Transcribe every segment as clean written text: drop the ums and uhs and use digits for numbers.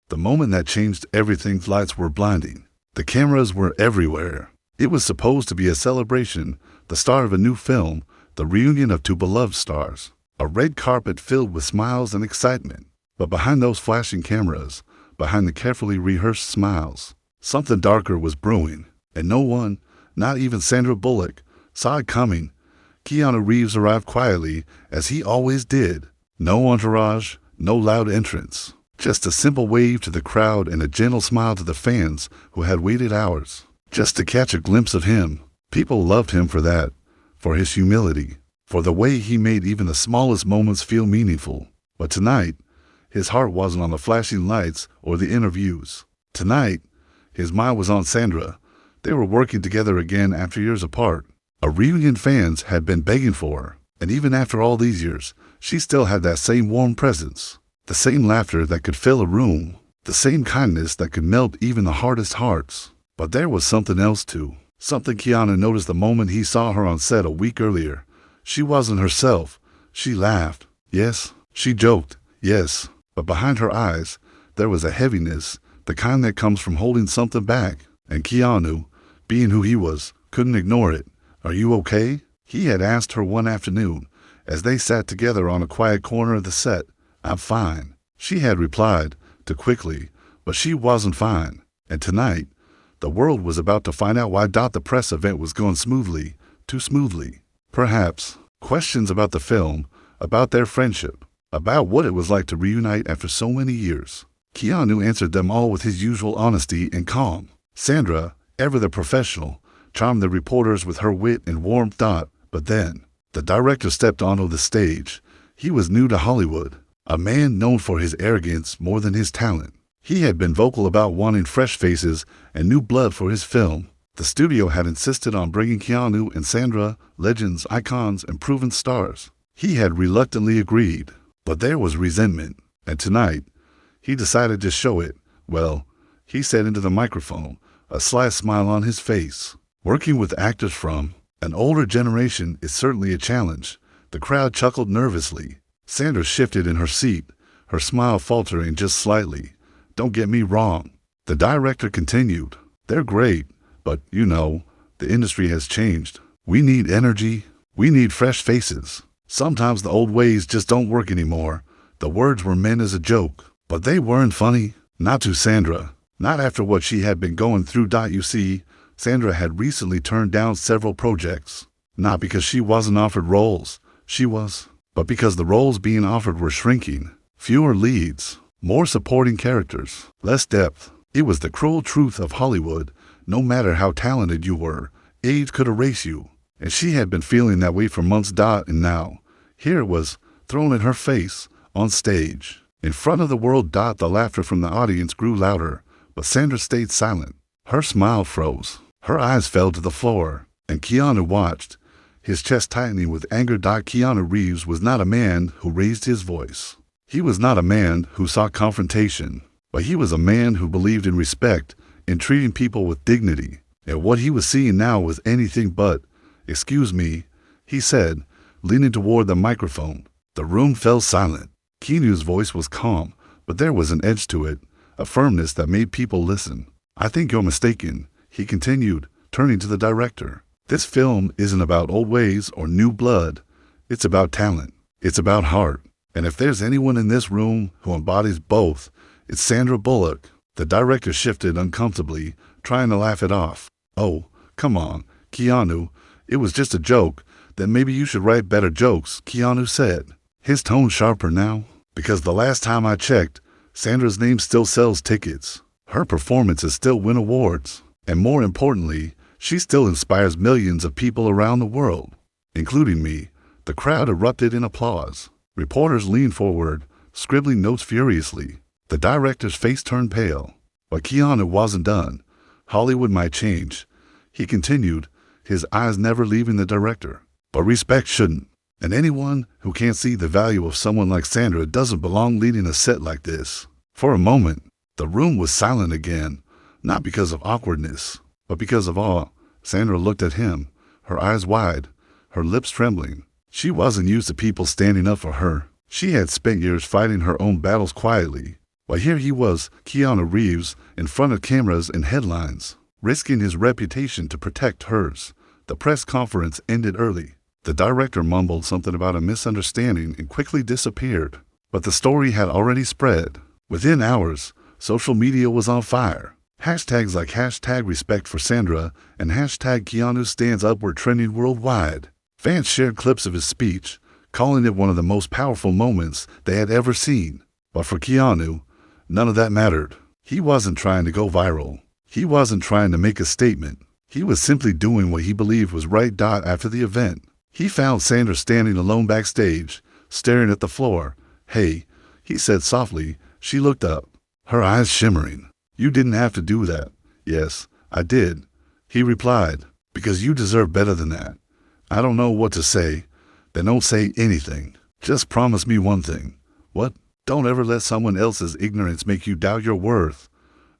The moment that changed everything. Lights were blinding. The cameras were everywhere. It was supposed to be a celebration, the start of a new film, the reunion of two beloved stars. A red carpet filled with smiles and excitement. But behind those flashing cameras, behind the carefully rehearsed smiles, something darker was brewing, and no one, not even Sandra Bullock, saw it coming. Keanu Reeves arrived quietly, as he always did. No entourage, no loud entrance. Just a simple wave to the crowd and a gentle smile to the fans who had waited hours just to catch a glimpse of him. People loved him for that, for his humility, for the way he made even the smallest moments feel meaningful. But tonight, his heart wasn't on the flashing lights or the interviews. Tonight, his mind was on Sandra. They were working together again after years apart. A reunion fans had been begging for, and even after all these years, she still had that same warm presence, the same laughter that could fill a room, the same kindness that could melt even the hardest hearts. But there was something else too, something Keanu noticed the moment he saw her on set a week earlier. She wasn't herself. She laughed, yes. She joked, yes. But behind her eyes, there was a heaviness, the kind that comes from holding something back. And Keanu, being who he was, couldn't ignore it. "Are you okay?" he had asked her one afternoon, as they sat together on a quiet corner of the set. "I'm fine," she had replied, too quickly, but she wasn't fine. And tonight, the world was about to find out why. The press event was going smoothly, too smoothly. Perhaps questions about the film, about their friendship, about what it was like to reunite after so many years. Keanu answered them all with his usual honesty and calm. Sandra, ever the professional, charmed the reporters with her wit and warmth. But then, the director stepped onto the stage. He was new to Hollywood, a man known for his arrogance more than his talent. He had been vocal about wanting fresh faces and new blood for his film. The studio had insisted on bringing Keanu and Sandra, legends, icons, and proven stars. He had reluctantly agreed, but there was resentment, and tonight, he decided to show it. "Well," he said into the microphone, a sly smile on his face. "Working with actors from an older generation is certainly a challenge." The crowd chuckled nervously. Sandra shifted in her seat, her smile faltering just slightly. "Don't get me wrong," the director continued. "They're great, but, you know, the industry has changed. We need energy. We need fresh faces. Sometimes the old ways just don't work anymore." The words were meant as a joke, but they weren't funny. Not to Sandra. Not after what she had been going through. You see, Sandra had recently turned down several projects. Not because she wasn't offered roles. She was. But because the roles being offered were shrinking. Fewer leads. More supporting characters. Less depth. It was the cruel truth of Hollywood. No matter how talented you were, age could erase you. And she had been feeling that way for months. And now, here it was, thrown in her face, on stage. In front of the world. The laughter from the audience grew louder, but Sandra stayed silent. Her smile froze. Her eyes fell to the floor, and Keanu watched, his chest tightening with anger. Keanu Reeves was not a man who raised his voice. He was not a man who sought confrontation, but he was a man who believed in respect, in treating people with dignity. And what he was seeing now was anything but. "Excuse me," he said, leaning toward the microphone. The room fell silent. Keanu's voice was calm, but there was an edge to it, a firmness that made people listen. "I think you're mistaken," he continued, turning to the director. "This film isn't about old ways or new blood. It's about talent. It's about heart. And if there's anyone in this room who embodies both, it's Sandra Bullock." The director shifted uncomfortably, trying to laugh it off. "Oh, come on, Keanu. It was just a joke. Then maybe you should write better jokes," Keanu said, his tone sharper now. "Because the last time I checked, Sandra's name still sells tickets. Her performances still win awards. And more importantly, she still inspires millions of people around the world, including me." The crowd erupted in applause. Reporters leaned forward, scribbling notes furiously. The director's face turned pale. But Keanu wasn't done. "Hollywood might change," he continued, his eyes never leaving the director. "But respect shouldn't. And anyone who can't see the value of someone like Sandra doesn't belong leading a set like this." For a moment, the room was silent again, not because of awkwardness, but because of awe. Sandra looked at him, her eyes wide, her lips trembling. She wasn't used to people standing up for her. She had spent years fighting her own battles quietly. But here he was, Keanu Reeves, in front of cameras and headlines, risking his reputation to protect hers. The press conference ended early. The director mumbled something about a misunderstanding and quickly disappeared. But the story had already spread. Within hours, social media was on fire. Hashtags like #RespectForSandra and #KeanuStandsUp were trending worldwide. Fans shared clips of his speech, calling it one of the most powerful moments they had ever seen. But for Keanu, none of that mattered. He wasn't trying to go viral. He wasn't trying to make a statement. He was simply doing what he believed was right. After the event, he found Sandra standing alone backstage, staring at the floor. "Hey," he said softly. She looked up, her eyes shimmering. "You didn't have to do that." "Yes, I did," he replied, "because you deserve better than that." "I don't know what to say." "Then don't say anything. Just promise me one thing." "What?" "Don't ever let someone else's ignorance make you doubt your worth."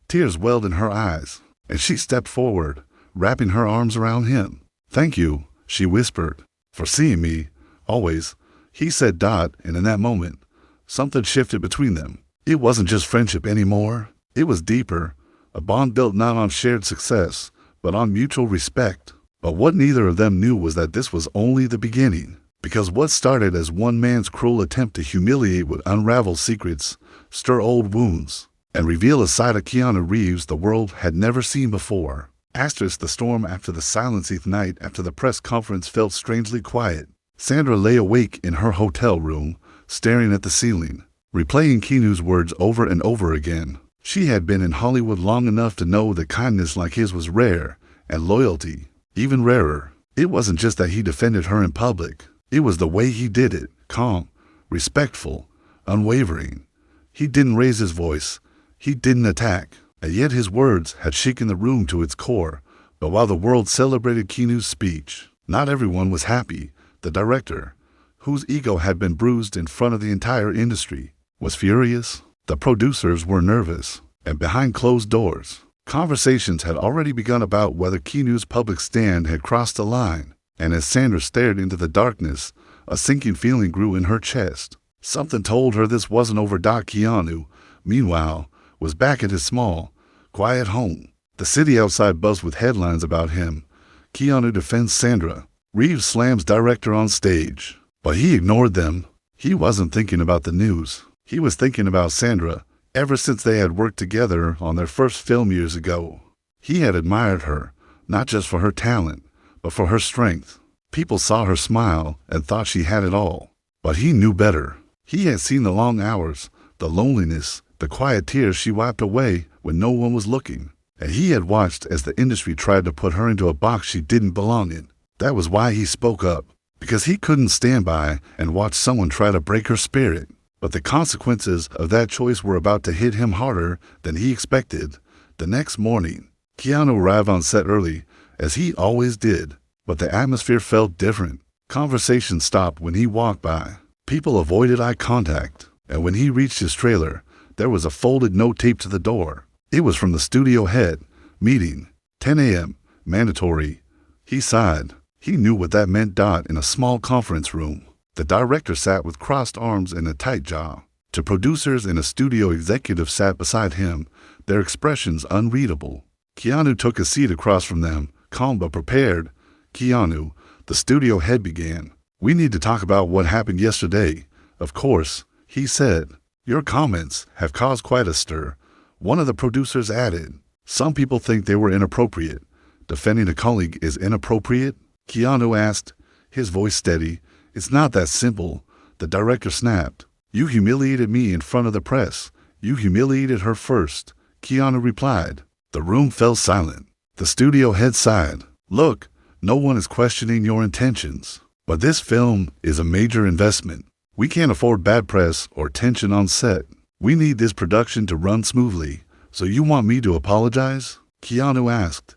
Tears welled in her eyes, and she stepped forward, wrapping her arms around him. "Thank you," she whispered, "for seeing me, always," he said. And in that moment, something shifted between them. It wasn't just friendship anymore. It was deeper, a bond built not on shared success, but on mutual respect. But what neither of them knew was that this was only the beginning. Because what started as one man's cruel attempt to humiliate would unravel secrets, stir old wounds, and reveal a side of Keanu Reeves the world had never seen before. The storm after the silencing night after the press conference felt strangely quiet. Sandra lay awake in her hotel room, staring at the ceiling, replaying Keanu's words over and over again. She had been in Hollywood long enough to know that kindness like his was rare, and loyalty even rarer. It wasn't just that he defended her in public. It was the way he did it, calm, respectful, unwavering. He didn't raise his voice. He didn't attack. And yet his words had shaken the room to its core. But while the world celebrated Keanu's speech, not everyone was happy. The director, whose ego had been bruised in front of the entire industry, was furious. The producers were nervous. And behind closed doors, conversations had already begun about whether Keanu's public stand had crossed the line. And as Sandra stared into the darkness, a sinking feeling grew in her chest. Something told her this wasn't over. Keanu, meanwhile, was back at his small, quiet home. The city outside buzzed with headlines about him. Keanu defends Sandra. Reeves slams director on stage. But he ignored them. He wasn't thinking about the news. He was thinking about Sandra. Ever since they had worked together on their first film years ago, he had admired her, not just for her talent, but for her strength. People saw her smile and thought she had it all. But he knew better. He had seen the long hours, the loneliness, the quiet tears she wiped away when no one was looking. And he had watched as the industry tried to put her into a box she didn't belong in. That was why he spoke up, because he couldn't stand by and watch someone try to break her spirit. But the consequences of that choice were about to hit him harder than he expected. The next morning, Keanu arrived on set early, as he always did. But the atmosphere felt different. Conversation stopped when he walked by. People avoided eye contact. And when he reached his trailer, there was a folded note taped to the door. It was from the studio head. "Meeting, 10 a.m., mandatory." He sighed. He knew what that meant. In a small conference room, the director sat with crossed arms and a tight jaw. Two producers and a studio executive sat beside him, their expressions unreadable. Keanu took a seat across from them, calm but prepared. "Keanu," the studio head began, "we need to talk about what happened yesterday." "Of course," he said. "Your comments have caused quite a stir," one of the producers added. "Some people think they were inappropriate." "Defending a colleague is inappropriate?" Keanu asked, his voice steady. "It's not that simple," the director snapped. "You humiliated me in front of the press. You humiliated her first," Keanu replied. The room fell silent. The studio head sighed. "Look, no one is questioning your intentions. But this film is a major investment. We can't afford bad press or tension on set. We need this production to run smoothly. So you want me to apologize?" Keanu asked.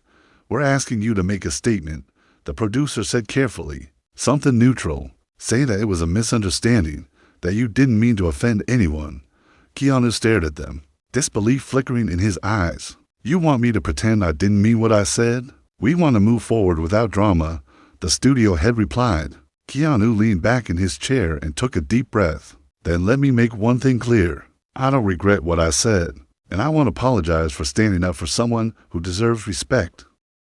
"We're asking you to make a statement," the producer said carefully. "Something neutral. Say that it was a misunderstanding, that you didn't mean to offend anyone." Keanu stared at them, disbelief flickering in his eyes. "You want me to pretend I didn't mean what I said?" "We want to move forward without drama," the studio head replied. Keanu leaned back in his chair and took a deep breath. "Then let me make one thing clear. I don't regret what I said, and I won't apologize for standing up for someone who deserves respect."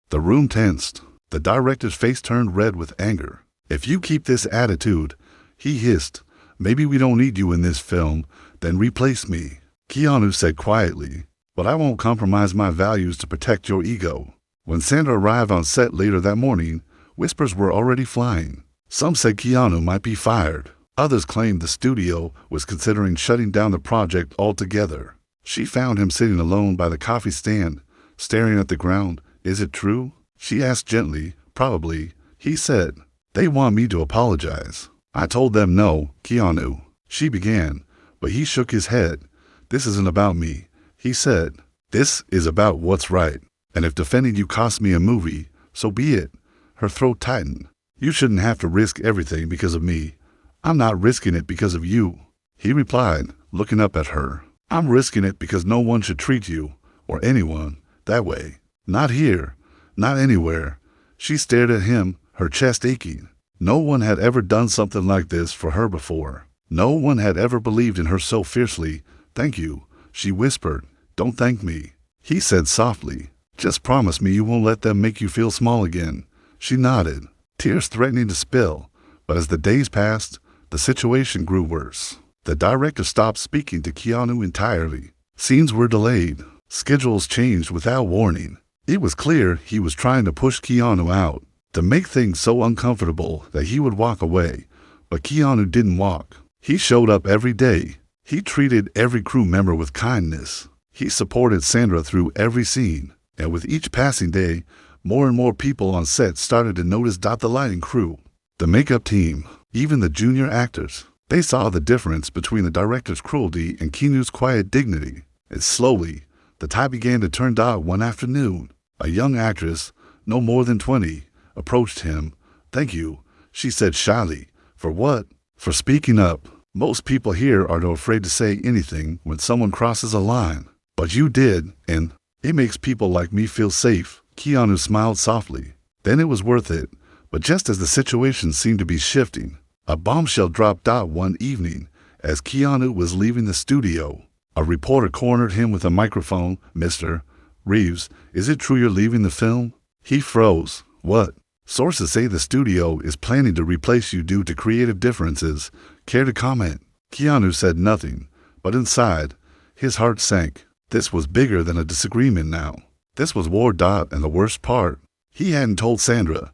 The room tensed. The director's face turned red with anger. "If you keep this attitude," he hissed, "maybe we don't need you in this film, then replace me." Keanu said quietly, "But I won't compromise my values to protect your ego." When Sandra arrived on set later that morning, whispers were already flying. Some said Keanu might be fired. Others claimed the studio was considering shutting down the project altogether. She found him sitting alone by the coffee stand, staring at the ground. "Is it true?" she asked gently. "Probably," he said. "They want me to apologize." "I told them no, Keanu," she began, but he shook his head. "This isn't about me," he said. "This is about what's right. And if defending you costs me a movie, so be it." Her throat tightened. "You shouldn't have to risk everything because of me." "I'm not risking it because of you," he replied, looking up at her. "I'm risking it because no one should treat you, or anyone, that way. Not here, not anywhere." She stared at him, her chest aching. No one had ever done something like this for her before. No one had ever believed in her so fiercely. "Thank you," she whispered. "Don't thank me," he said softly. "Just promise me you won't let them make you feel small again." She nodded, tears threatening to spill. But as the days passed, the situation grew worse. The director stopped speaking to Keanu entirely. Scenes were delayed. Schedules changed without warning. It was clear he was trying to push Keanu out, to make things so uncomfortable that he would walk away. But Keanu didn't walk. He showed up every day. He treated every crew member with kindness. He supported Sandra through every scene. And with each passing day, more and more people on set started to notice the lighting crew, the makeup team, even the junior actors. They saw the difference between the director's cruelty and Keanu's quiet dignity. And slowly, the tide began to turn dark one afternoon. A young actress, no more than 20, approached him. "Thank you," she said shyly. "For what?" "For speaking up. Most people here are too afraid to say anything when someone crosses a line. But you did, and it makes people like me feel safe." Keanu smiled softly. Then it was worth it. But just as the situation seemed to be shifting, a bombshell dropped out one evening as Keanu was leaving the studio. A reporter cornered him with a microphone. "Mr. Reeves, is it true you're leaving the film?" He froze. "What?" "Sources say the studio is planning to replace you due to creative differences. Care to comment?" Keanu said nothing, but inside, his heart sank. This was bigger than a disagreement now. This was war. And the worst part, he hadn't told Sandra.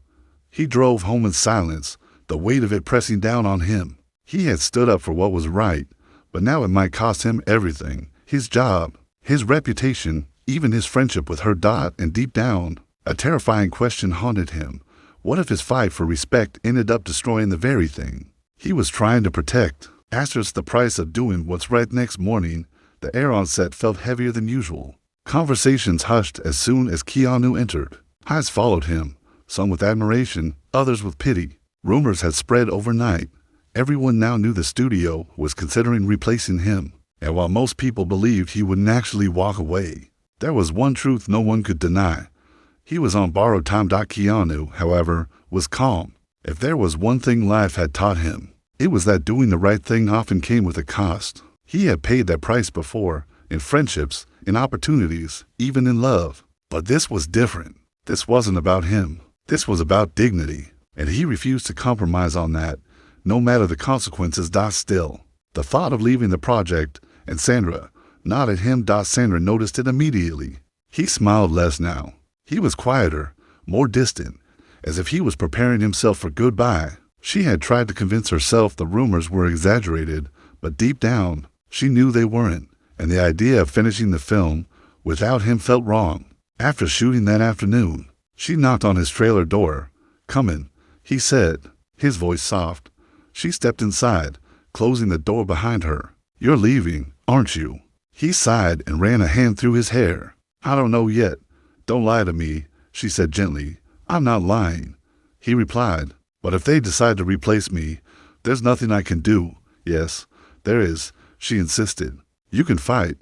He drove home in silence, the weight of it pressing down on him. He had stood up for what was right, but now it might cost him everything. His job, his reputation, even his friendship with her. And deep down, a terrifying question haunted him. What if his fight for respect ended up destroying the very thing he was trying to protect? Asterisk the price of doing what's right. Next morning, the air on set felt heavier than usual. Conversations hushed as soon as Keanu entered. Eyes followed him, some with admiration, others with pity. Rumors had spread overnight. Everyone now knew the studio was considering replacing him. And while most people believed he wouldn't actually walk away, there was one truth no one could deny. He was on borrowed time. Keanu, however, was calm. If there was one thing life had taught him, it was that doing the right thing often came with a cost. He had paid that price before, in friendships, in opportunities, even in love. But this was different. This wasn't about him. This was about dignity. And he refused to compromise on that, no matter the consequences. Still, the thought of leaving the project, and Sandra nodded him. Sandra noticed it immediately. He smiled less now. He was quieter, more distant, as if he was preparing himself for goodbye. She had tried to convince herself the rumors were exaggerated, but deep down, she knew they weren't, and the idea of finishing the film without him felt wrong. After shooting that afternoon, she knocked on his trailer door. "Come in," he said, his voice soft. She stepped inside, closing the door behind her. "You're leaving, aren't you?" He sighed and ran a hand through his hair. "I don't know yet. Don't lie to me," she said gently. "I'm not lying," he replied. "But if they decide to replace me, there's nothing I can do." "Yes, there is," she insisted. "You can fight."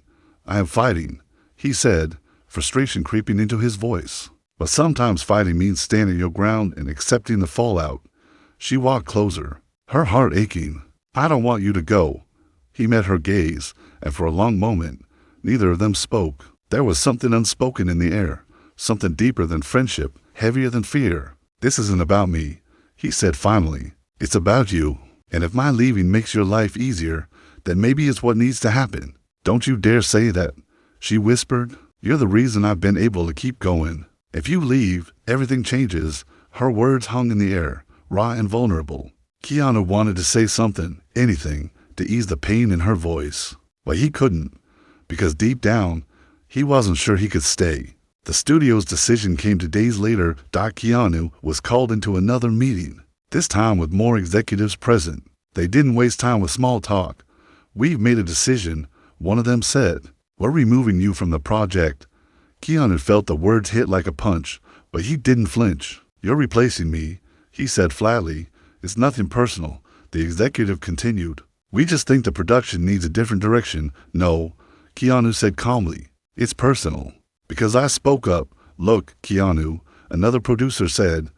"I am fighting," he said, frustration creeping into his voice. "But sometimes fighting means standing your ground and accepting the fallout." She walked closer, her heart aching. "I don't want you to go." He met her gaze, and for a long moment, neither of them spoke. There was something unspoken in the air, something deeper than friendship, heavier than fear. "This isn't about me," he said finally. "It's about you. And if my leaving makes your life easier, then maybe it's what needs to happen." "Don't you dare say that," she whispered. "You're the reason I've been able to keep going. If you leave, everything changes." Her words hung in the air, raw and vulnerable. Keanu wanted to say something, anything, to ease the pain in her voice. But he couldn't, because deep down, he wasn't sure he could stay. The studio's decision came 2 days later. Keanu was called into another meeting, this time with more executives present. They didn't waste time with small talk. "We've made a decision," one of them said. "We're removing you from the project." Keanu felt the words hit like a punch, but he didn't flinch. "You're replacing me," he said flatly. "It's nothing personal," the executive continued. "We just think the production needs a different direction." "No," Keanu said calmly. "It's personal." "Because I spoke up." "Look, Keanu," another producer said,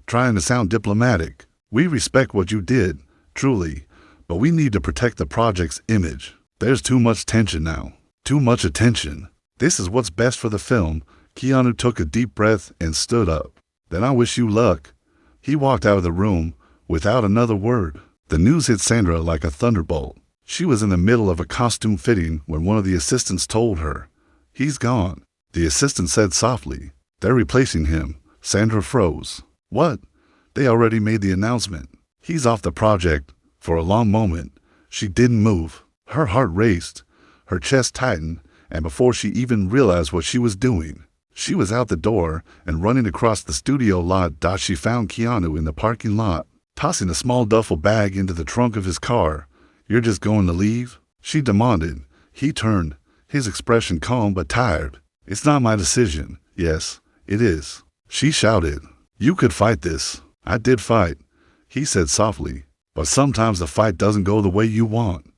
trying to sound diplomatic. "We respect what you did, truly, but we need to protect the project's image. There's too much tension now. Too much attention. This is what's best for the film." Keanu took a deep breath and stood up. "Then I wish you luck." He walked out of the room without another word. The news hit Sandra like a thunderbolt. She was in the middle of a costume fitting when one of the assistants told her, "He's gone." The assistant said softly, "They're replacing him." Sandra froze. "What?" "They already made the announcement. He's off the project." For a long moment, she didn't move. Her heart raced, her chest tightened, and before she even realized what she was doing, she was out the door and running across the studio lot. She found Keanu in the parking lot, tossing a small duffel bag into the trunk of his car. "You're just going to leave?" she demanded. He turned, his expression calm but tired. "It's not my decision." "Yes, it is," she shouted. "You could fight this." "I did fight," he said softly. "But sometimes the fight doesn't go the way you want.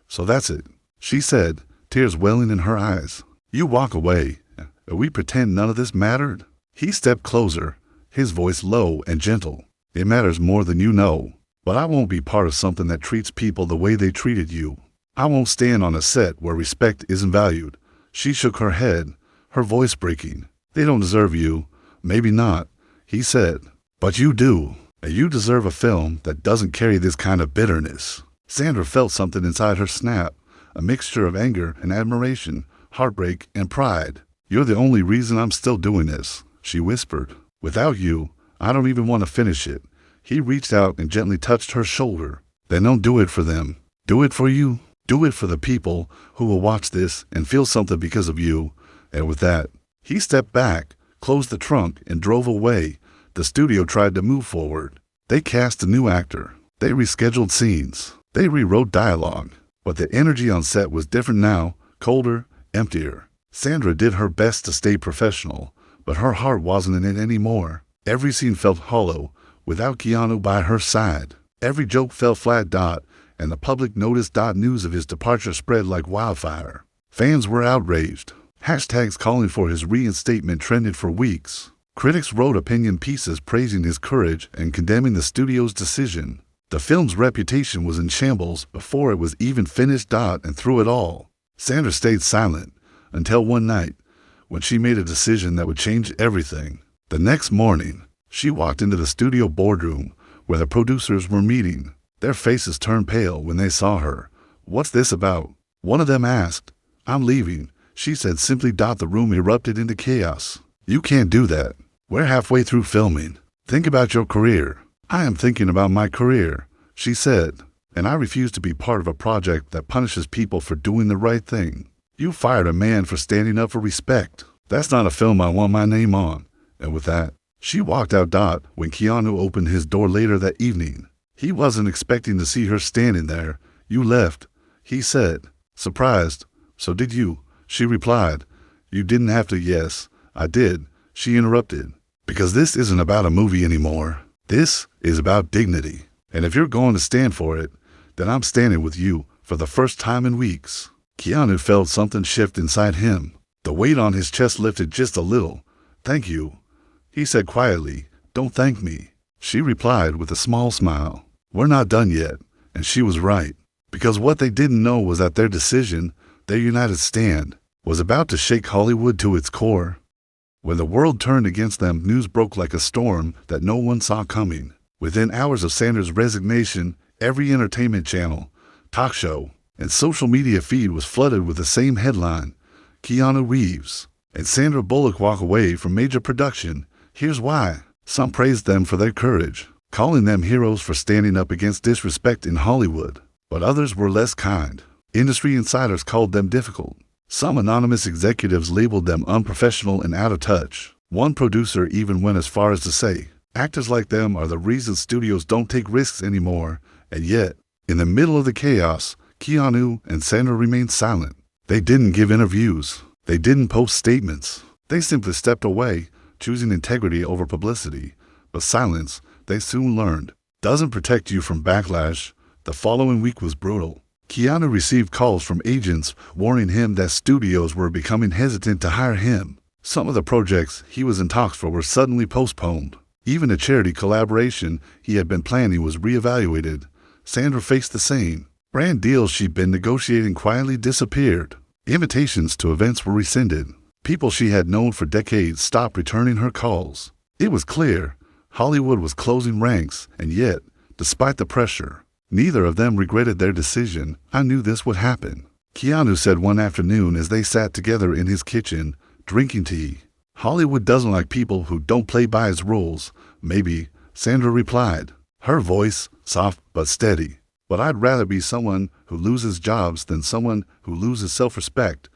So that's it," she said, tears welling in her eyes. "You walk away, and we pretend none of this mattered." He stepped closer, his voice low and gentle. "It matters more than you know. But I won't be part of something that treats people the way they treated you. I won't stand on a set where respect isn't valued." She shook her head, her voice breaking. "They don't deserve you." "Maybe not," he said. "But you do. And you deserve a film that doesn't carry this kind of bitterness." Sandra felt something inside her snap, a mixture of anger and admiration, heartbreak and pride. "You're the only reason I'm still doing this," she whispered. "Without you, I don't even want to finish it." He reached out and gently touched her shoulder. "Then don't do it for them. Do it for you. Do it for the people who will watch this and feel something because of you." And with that, he stepped back, closed the trunk, and drove away. The studio tried to move forward. They cast a new actor. They rescheduled scenes. They rewrote dialogue. But the energy on set was different now, colder, emptier. Sandra did her best to stay professional, but her heart wasn't in it anymore. Every scene felt hollow, without Keanu by her side. Every joke fell flat. And the public noticed. News of his departure spread like wildfire. Fans were outraged. Hashtags calling for his reinstatement trended for weeks. Critics wrote opinion pieces praising his courage and condemning the studio's decision. The film's reputation was in shambles before it was even finished. And through it all, Sandra stayed silent until one night, when she made a decision that would change everything. The next morning, she walked into the studio boardroom where the producers were meeting. Their faces turned pale when they saw her. "What's this about?" one of them asked. "I'm leaving," she said simply. The room erupted into chaos. "You can't do that. We're halfway through filming. Think about your career." "I am thinking about my career," she said, "and I refuse to be part of a project that punishes people for doing the right thing. You fired a man for standing up for respect. That's not a film I want my name on." And with that, she walked out. When Keanu opened his door later that evening, he wasn't expecting to see her standing there. "You left," he said, surprised. "So did you," she replied. "You didn't have to." "Yes, I did," she interrupted. "Because this isn't about a movie anymore. This is about dignity. And if you're going to stand for it, then I'm standing with you for the first time in weeks." Keanu felt something shift inside him. The weight on his chest lifted just a little. "Thank you," he said quietly. "Don't thank me," she replied with a small smile. "We're not done yet." And she was right. Because what they didn't know was that their decision Their united stand was about to shake Hollywood to its core. When the world turned against them, news broke like a storm that no one saw coming. Within hours of Sandra's resignation, every entertainment channel, talk show, and social media feed was flooded with the same headline: Keanu Reeves and Sandra Bullock walk away from major production. Here's why. Some praised them for their courage, calling them heroes for standing up against disrespect in Hollywood. But others were less kind. Industry insiders called them difficult. Some anonymous executives labeled them unprofessional and out of touch. One producer even went as far as to say, actors like them are the reason studios don't take risks anymore. And yet, in the middle of the chaos, Keanu and Sandra remained silent. They didn't give interviews. They didn't post statements. They simply stepped away, choosing integrity over publicity. But silence, they soon learned, doesn't protect you from backlash. The following week was brutal. Keanu received calls from agents warning him that studios were becoming hesitant to hire him. Some of the projects he was in talks for were suddenly postponed. Even a charity collaboration he had been planning was reevaluated. Sandra faced the same. Brand deals she'd been negotiating quietly disappeared. Invitations to events were rescinded. People she had known for decades stopped returning her calls. It was clear Hollywood was closing ranks, and yet, despite the pressure, neither of them regretted their decision. I knew this would happen, Keanu said one afternoon as they sat together in his kitchen, drinking tea. Hollywood doesn't like people who don't play by its rules. Maybe, Sandra replied, her voice soft but steady. But I'd rather be someone who loses jobs than someone who loses self-respect.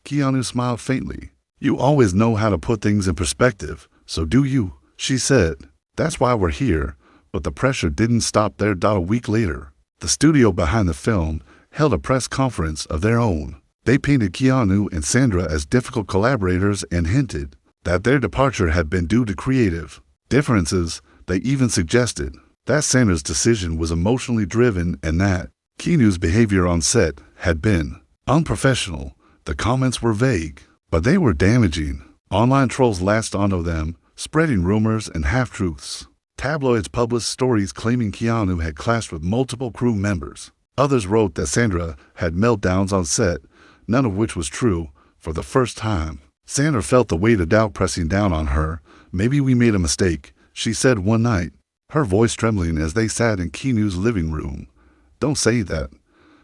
Keanu smiled faintly. You always know how to put things in perspective, so do you, she said. That's why we're here. But the pressure didn't stop there. A week later, the studio behind the film held a press conference of their own. They painted Keanu and Sandra as difficult collaborators and hinted that their departure had been due to creative differences. They even suggested that Sandra's decision was emotionally driven and that Keanu's behavior on set had been unprofessional. The comments were vague, but they were damaging. Online trolls latched onto them, spreading rumors and half-truths. Tabloids published stories claiming Keanu had clashed with multiple crew members. Others wrote that Sandra had meltdowns on set, none of which was true. For the first time, Sandra felt the weight of doubt pressing down on her. Maybe we made a mistake, she said one night, her voice trembling as they sat in Keanu's living room. Don't say that,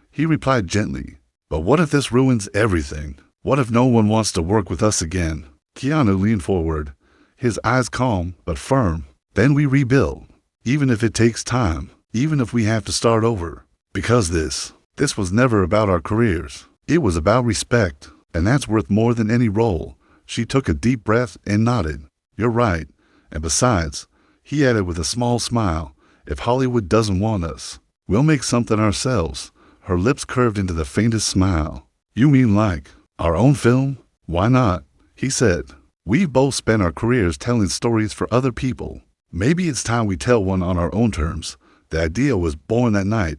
he replied gently. But what if this ruins everything? What if no one wants to work with us again? Keanu leaned forward, his eyes calm but firm. Then we rebuild, even if it takes time, even if we have to start over. Because this was never about our careers. It was about respect, and that's worth more than any role. She took a deep breath and nodded. You're right. And besides, he added with a small smile, if Hollywood doesn't want us, we'll make something ourselves. Her lips curved into the faintest smile. You mean like our own film? Why not? He said. We've both spent our careers telling stories for other people. Maybe it's time we tell one on our own terms. The idea was born that night.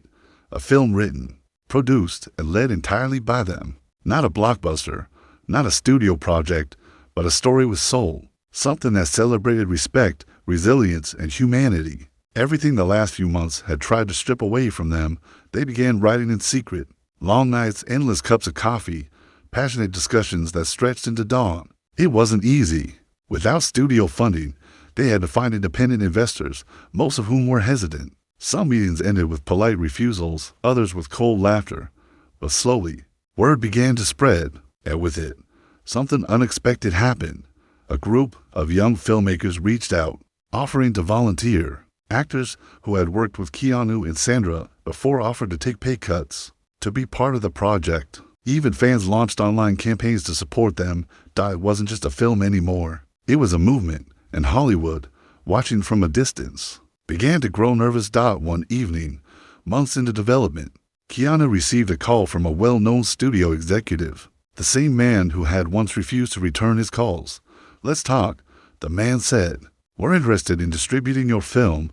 A film written, produced, and led entirely by them. Not a blockbuster, not a studio project, but a story with soul. Something that celebrated respect, resilience, and humanity. Everything the last few months had tried to strip away from them, they began writing in secret. Long nights, endless cups of coffee, passionate discussions that stretched into dawn. It wasn't easy. Without studio funding, they had to find independent investors, most of whom were hesitant. Some meetings ended with polite refusals, others with cold laughter. But slowly, word began to spread, and with it, something unexpected happened. A group of young filmmakers reached out, offering to volunteer. Actors who had worked with Keanu and Sandra before offered to take pay cuts to be part of the project. Even fans launched online campaigns to support them. It wasn't just a film anymore. It was a movement, and Hollywood, watching from a distance, began to grow nervous. One evening, months into development, Keanu received a call from a well-known studio executive, the same man who had once refused to return his calls. Let's talk, the man said. We're interested in distributing your film.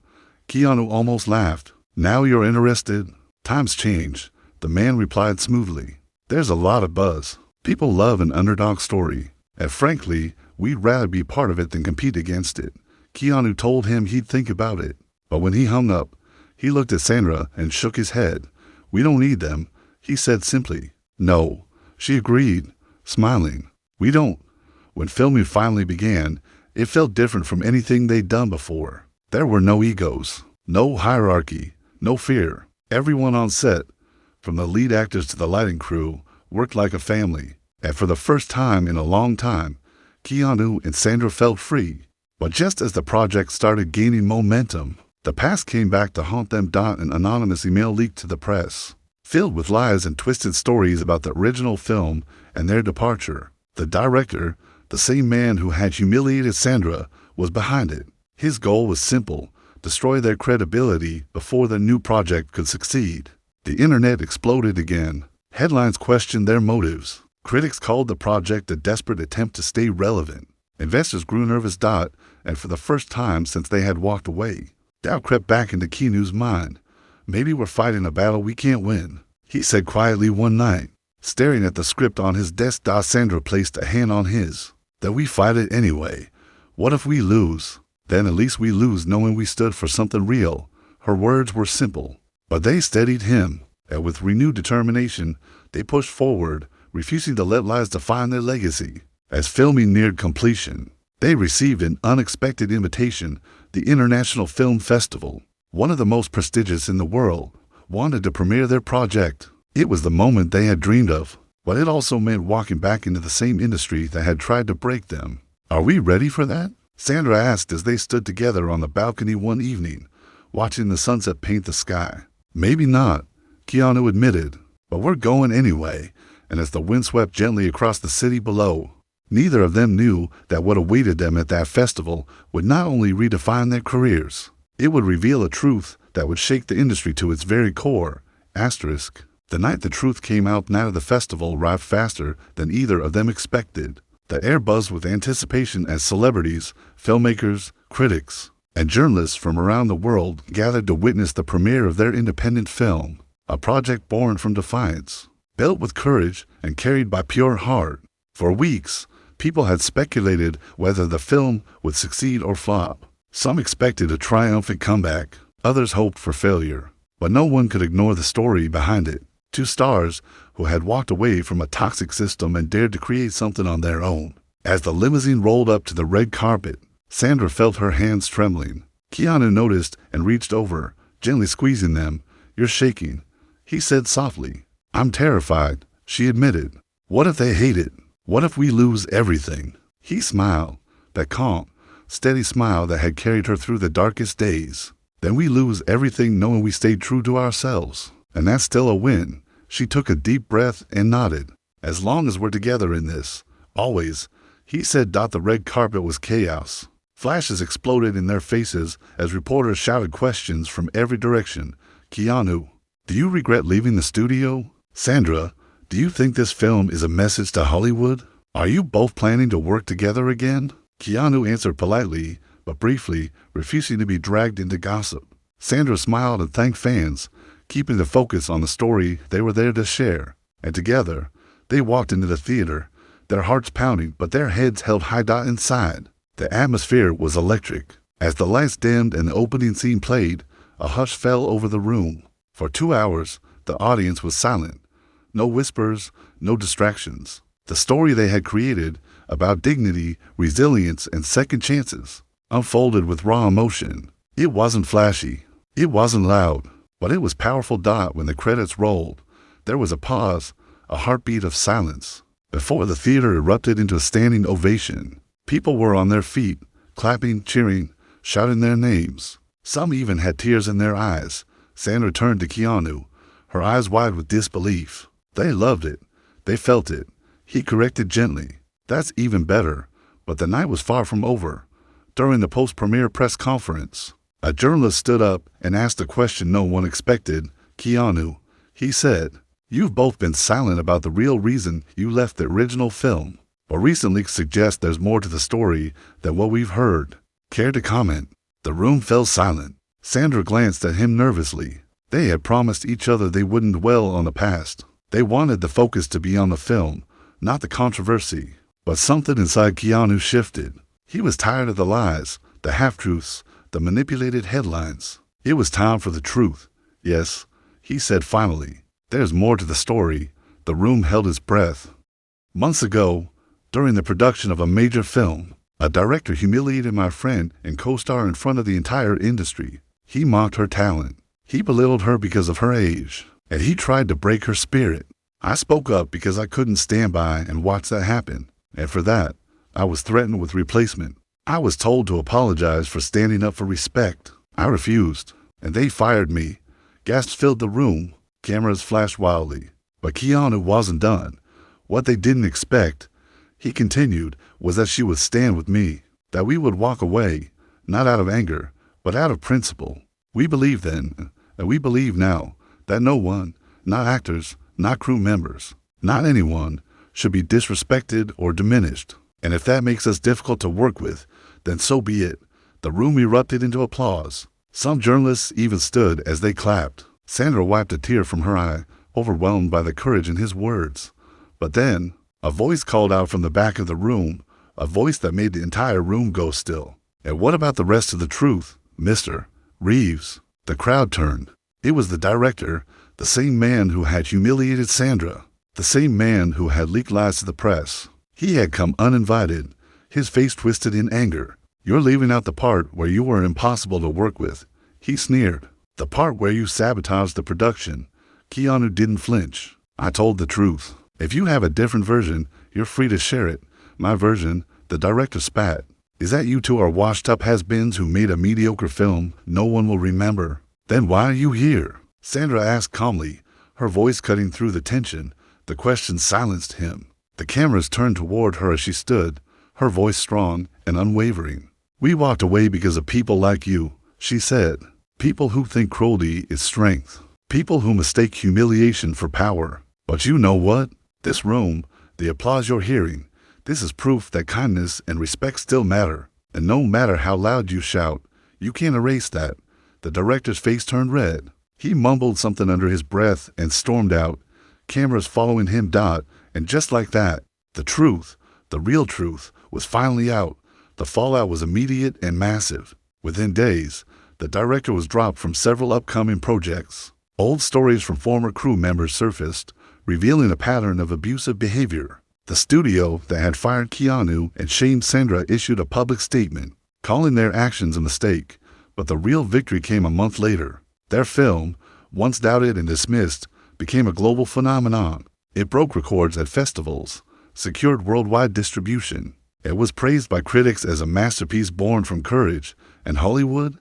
Keanu almost laughed. Now you're interested? Times change, the man replied smoothly. There's a lot of buzz. People love an underdog story. And frankly, we'd rather be part of it than compete against it. Keanu told him he'd think about it. But when he hung up, he looked at Sandra and shook his head. We don't need them, he said simply. No, She agreed, smiling. We don't. When filming finally began, it felt different from anything they'd done before. There were no egos, no hierarchy, no fear. Everyone on set, from the lead actors to the lighting crew, worked like a family. And for the first time in a long time, Keanu and Sandra felt free. But just as the project started gaining momentum, the past came back to haunt them. An anonymous email leaked to the press, filled with lies and twisted stories about the original film and their departure. The director, the same man who had humiliated Sandra, was behind it. His goal was simple: destroy their credibility before their new project could succeed. The internet exploded again. Headlines questioned their motives. Critics called the project a desperate attempt to stay relevant. Investors grew nervous. And for the first time since they had walked away, doubt crept back into Keanu's mind. Maybe we're fighting a battle we can't win, he said quietly one night, staring at the script on his desk. Sandra placed a hand on his. That we fight it anyway. What if we lose? Then at least we lose knowing we stood for something real. Her words were simple, but they steadied him, and with renewed determination, they pushed forward, refusing to let lies define their legacy. As filming neared completion, they received an unexpected invitation. The International Film Festival, one of the most prestigious in the world, wanted to premiere their project. It was the moment they had dreamed of, but it also meant walking back into the same industry that had tried to break them. Are we ready for that? Sandra asked as they stood together on the balcony one evening, watching the sunset paint the sky. Maybe not, Keanu admitted, but we're going anyway. And as the wind swept gently across the city below, neither of them knew that what awaited them at that festival would not only redefine their careers, it would reveal a truth that would shake the industry to its very core. Asterisk. The night the truth came out, night of the festival arrived faster than either of them expected. The air buzzed with anticipation as celebrities, filmmakers, critics, and journalists from around the world gathered to witness the premiere of their independent film, a project born from defiance, built with courage and carried by pure heart. For weeks, people had speculated whether the film would succeed or flop. Some expected a triumphant comeback, others hoped for failure, but no one could ignore the story behind it. Two stars who had walked away from a toxic system and dared to create something on their own. As the limousine rolled up to the red carpet, Sandra felt her hands trembling. Keanu noticed and reached over, gently squeezing them. You're shaking, he said softly. I'm terrified, she admitted. What if they hate it? What if we lose everything? He smiled, that calm, steady smile that had carried her through the darkest days. Then we lose everything knowing we stayed true to ourselves. And that's still a win. She took a deep breath and nodded. As long as we're together in this, always, he said. The red carpet was chaos. Flashes exploded in their faces as reporters shouted questions from every direction. Keanu, do you regret leaving the studio? Sandra, do you think this film is a message to Hollywood? Are you both planning to work together again? Keanu answered politely, but briefly, refusing to be dragged into gossip. Sandra smiled and thanked fans, keeping the focus on the story they were there to share. And together, they walked into the theater, their hearts pounding but their heads held high. Inside, the atmosphere was electric. As the lights dimmed and the opening scene played, a hush fell over the room. For 2 hours, the audience was silent. No whispers, no distractions. The story they had created, about dignity, resilience, and second chances, unfolded with raw emotion. It wasn't flashy. It wasn't loud. But it was powerful. When the credits rolled, there was a pause, a heartbeat of silence, before the theater erupted into a standing ovation. People were on their feet, clapping, cheering, shouting their names. Some even had tears in their eyes. Sandra turned to Keanu, her eyes wide with disbelief. They loved it. They felt it. He corrected gently. That's even better. But the night was far from over. During the post-premiere press conference, a journalist stood up and asked a question no one expected. Keanu, he said, you've both been silent about the real reason you left the original film, but recently suggest there's more to the story than what we've heard. Care to comment? The room fell silent. Sandra glanced at him nervously. They had promised each other they wouldn't dwell on the past. They wanted the focus to be on the film, not the controversy. But something inside Keanu shifted. He was tired of the lies, the half-truths, the manipulated headlines. It was time for the truth. Yes, he said finally. There's more to the story. The room held its breath. Months ago, during the production of a major film, a director humiliated my friend and co-star in front of the entire industry. He mocked her talent. He belittled her because of her age, and he tried to break her spirit. I spoke up because I couldn't stand by and watch that happen, and for that, I was threatened with replacement. I was told to apologize for standing up for respect. I refused, and they fired me. Gasps filled the room. Cameras flashed wildly. But Keanu wasn't done. What they didn't expect, he continued, was that she would stand with me, that we would walk away, not out of anger, but out of principle. We believed then, and we believe now, that no one, not actors, not crew members, not anyone, should be disrespected or diminished. And if that makes us difficult to work with, then so be it. The room erupted into applause. Some journalists even stood as they clapped. Sandra wiped a tear from her eye, overwhelmed by the courage in his words. But then, a voice called out from the back of the room, a voice that made the entire room go still. And what about the rest of the truth, Mr. Reeves? The crowd turned. It was the director, the same man who had humiliated Sandra, the same man who had leaked lies to the press. He had come uninvited, his face twisted in anger. You're leaving out the part where you were impossible to work with, he sneered. The part where you sabotaged the production. Keanu didn't flinch. I told the truth. If you have a different version, you're free to share it. My version, the director spat. Is that you two are washed-up has-beens who made a mediocre film no one will remember? Then why are you here? Sandra asked calmly, her voice cutting through the tension. The question silenced him. The cameras turned toward her as she stood, her voice strong and unwavering. We walked away because of people like you, she said. People who think cruelty is strength. People who mistake humiliation for power. But you know what? This room, the applause you're hearing, this is proof that kindness and respect still matter. And no matter how loud you shout, you can't erase that. The director's face turned red. He mumbled something under his breath and stormed out, cameras following him. And just like that, the truth, the real truth, was finally out. The fallout was immediate and massive. Within days, the director was dropped from several upcoming projects. Old stories from former crew members surfaced, revealing a pattern of abusive behavior. The studio that had fired Keanu and shamed Sandra issued a public statement, calling their actions a mistake. But the real victory came a month later. Their film, once doubted and dismissed, became a global phenomenon. It broke records at festivals, secured worldwide distribution. It was praised by critics as a masterpiece born from courage. And Hollywood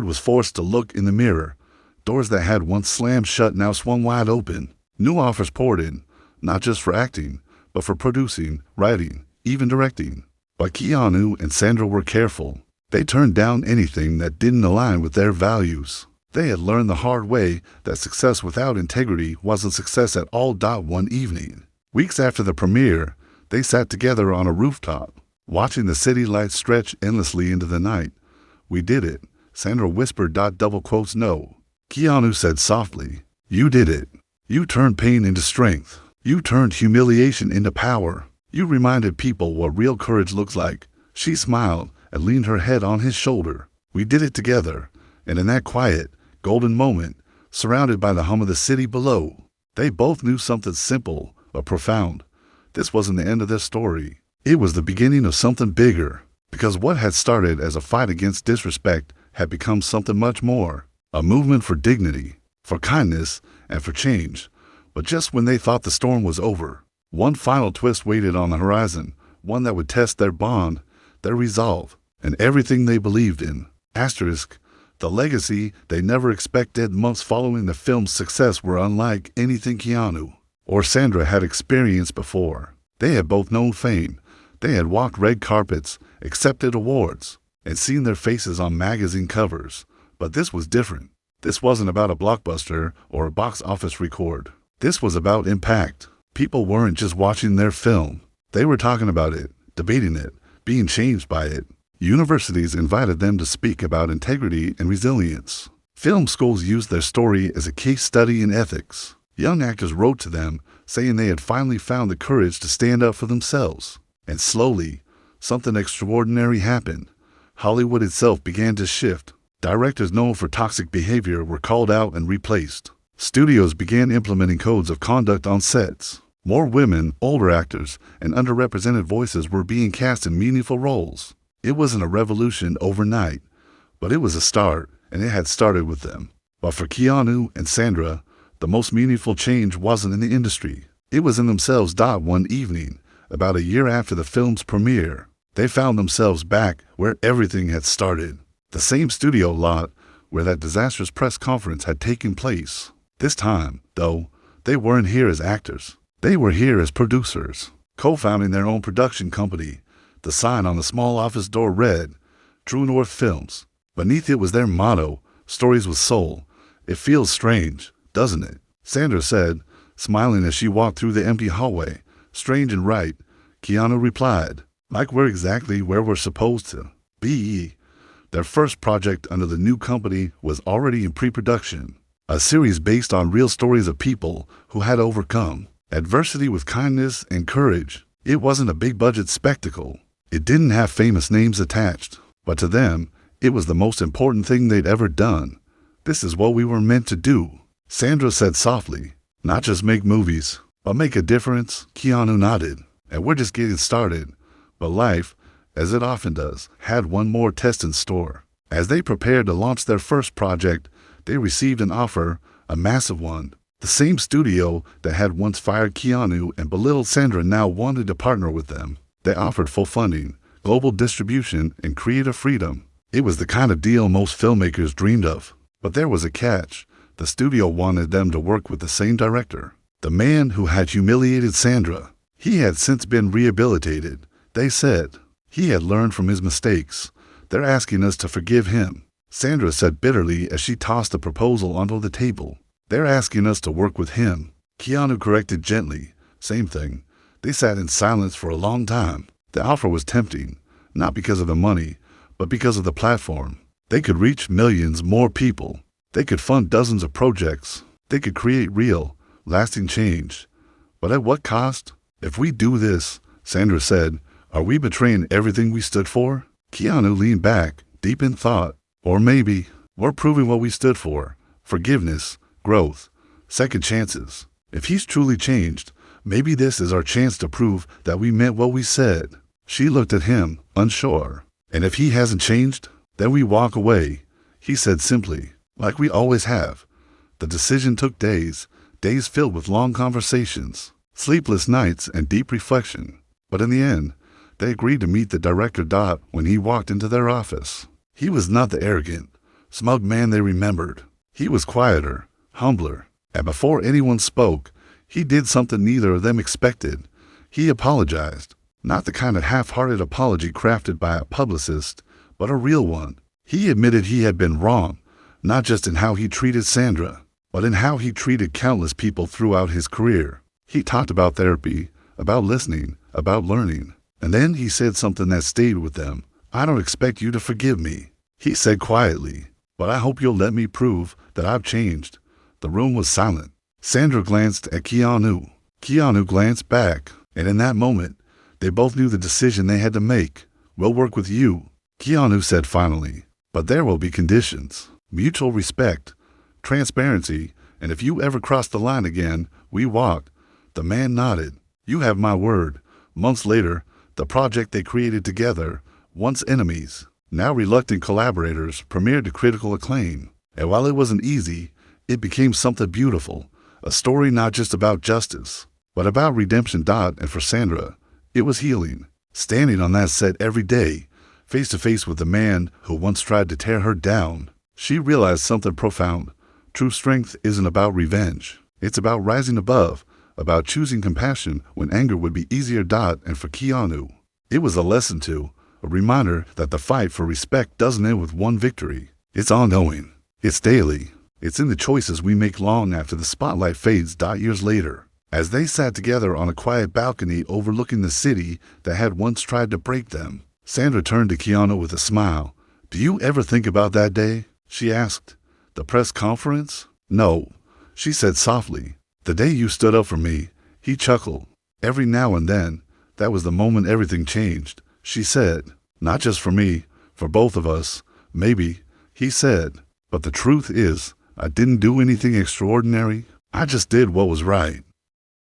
was forced to look in the mirror. Doors that had once slammed shut now swung wide open. New offers poured in, not just for acting, but for producing, writing, even directing. But Keanu and Sandra were careful. They turned down anything that didn't align with their values. They had learned the hard way that success without integrity wasn't success at all. One evening, weeks after the premiere, they sat together on a rooftop, watching the city lights stretch endlessly into the night. We did it, Sandra whispered. Double quotes, no. Keanu said softly, you did it. You turned pain into strength. You turned humiliation into power. You reminded people what real courage looks like. She smiled and leaned her head on his shoulder. We did it together, and in that quiet, golden moment, surrounded by the hum of the city below, they both knew something simple but profound. This wasn't the end of their story. It was the beginning of something bigger, because what had started as a fight against disrespect had become something much more, a movement for dignity, for kindness, and for change. But just when they thought the storm was over, one final twist waited on the horizon, one that would test their bond, their resolve, and everything they believed in. Asterisk, the legacy they never expected. Months following the film's success were unlike anything Keanu or Sandra had experienced before. They had both known fame. They had walked red carpets, accepted awards, and seen their faces on magazine covers. But this was different. This wasn't about a blockbuster or a box office record. This was about impact. People weren't just watching their film. They were talking about it, debating it, being changed by it. Universities invited them to speak about integrity and resilience. Film schools used their story as a case study in ethics. Young actors wrote to them, saying they had finally found the courage to stand up for themselves. And slowly, something extraordinary happened. Hollywood itself began to shift. Directors known for toxic behavior were called out and replaced. Studios began implementing codes of conduct on sets. More women, older actors, and underrepresented voices were being cast in meaningful roles. It wasn't a revolution overnight, but it was a start, and it had started with them. But for Keanu and Sandra, the most meaningful change wasn't in the industry. It was in themselves. One evening, about a year after the film's premiere, they found themselves back where everything had started. The same studio lot where that disastrous press conference had taken place. This time, though, they weren't here as actors. They were here as producers, co-founding their own production company. The sign on the small office door read, True North Films. Beneath it was their motto, Stories with Soul. It feels strange, doesn't it? Sandra said, smiling as she walked through the empty hallway. Strange and right, Keanu replied. Like we're exactly where we're supposed to be. Their first project under the new company was already in pre-production. A series based on real stories of people who had overcome adversity with kindness and courage. It wasn't a big-budget spectacle. It didn't have famous names attached. But to them, it was the most important thing they'd ever done. This is what we were meant to do, Sandra said softly. Not just make movies, but make a difference, Keanu nodded. And we're just getting started. But life, as it often does, had one more test in store. As they prepared to launch their first project, they received an offer, a massive one. The same studio that had once fired Keanu and belittled Sandra now wanted to partner with them. They offered full funding, global distribution, and creative freedom. It was the kind of deal most filmmakers dreamed of. But there was a catch. The studio wanted them to work with the same director, the man who had humiliated Sandra. He had since been rehabilitated, they said. He had learned from his mistakes. They're asking us to forgive him, Sandra said bitterly as she tossed the proposal onto the table. They're asking us to work with him. Keanu corrected gently. Same thing. They sat in silence for a long time. The offer was tempting, not because of the money, but because of the platform. They could reach millions more people. They could fund dozens of projects. They could create real, lasting change. But at what cost? If we do this, Sandra said, are we betraying everything we stood for? Keanu leaned back, deep in thought. Or maybe we're proving what we stood for. Forgiveness, growth, second chances. If he's truly changed, maybe this is our chance to prove that we meant what we said. She looked at him, unsure. And if he hasn't changed, then we walk away, he said simply, like we always have. The decision took days filled with long conversations, sleepless nights, and deep reflection. But in the end, they agreed to meet the director. When he walked into their office, he was not the arrogant, smug man they remembered. He was quieter, humbler, and before anyone spoke, he did something neither of them expected. He apologized, not the kind of half-hearted apology crafted by a publicist, but a real one. He admitted he had been wrong, not just in how he treated Sandra, but in how he treated countless people throughout his career. He talked about therapy, about listening, about learning. And then he said something that stayed with them. I don't expect you to forgive me, he said quietly, but I hope you'll let me prove that I've changed. The room was silent. Sandra glanced at Keanu. Keanu glanced back, and in that moment, they both knew the decision they had to make. We'll work with you, Keanu said finally, but there will be conditions. Mutual respect, transparency, and if you ever cross the line again, we walk. The man nodded. You have my word. Months later, the project they created together, once enemies, now reluctant collaborators, premiered to critical acclaim. And while it wasn't easy, it became something beautiful, a story not just about justice, but about redemption. And for Sandra, it was healing. Standing on that set every day, face to face with the man who once tried to tear her down, she realized something profound. True strength isn't about revenge. It's about rising above, about choosing compassion when anger would be easier. And for Keanu, it was a lesson too, a reminder that the fight for respect doesn't end with one victory. It's ongoing. It's daily. It's in the choices we make long after the spotlight fades. Years later, as they sat together on a quiet balcony overlooking the city that had once tried to break them, Sandra turned to Keanu with a smile. Do you ever think about that day? She asked. The press conference? No, she said softly. The day you stood up for me, he chuckled. Every now and then, that was the moment everything changed, she said. Not just for me, for both of us, maybe, he said. But the truth is, I didn't do anything extraordinary. I just did what was right."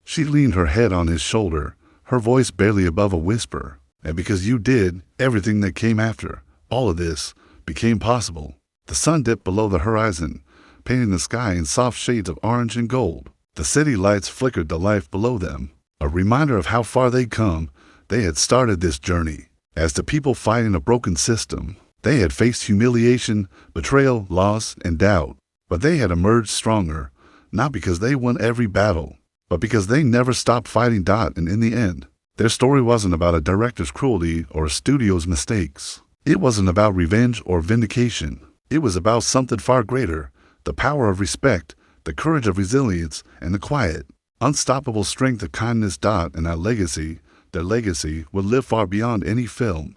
She leaned her head on his shoulder, her voice barely above a whisper. "And because you did, everything that came after, all of this, became possible." The sun dipped below the horizon, painting the sky in soft shades of orange and gold. The city lights flickered to life below them, a reminder of how far they'd come. They had started this journey as the people fighting a broken system. They had faced humiliation, betrayal, loss, and doubt. But they had emerged stronger, not because they won every battle, but because they never stopped fighting. And in the end, their story wasn't about a director's cruelty or a studio's mistakes. It wasn't about revenge or vindication. It was about something far greater: the power of respect, the courage of resilience, and the quiet, unstoppable strength of kindness. And their legacy would live far beyond any film,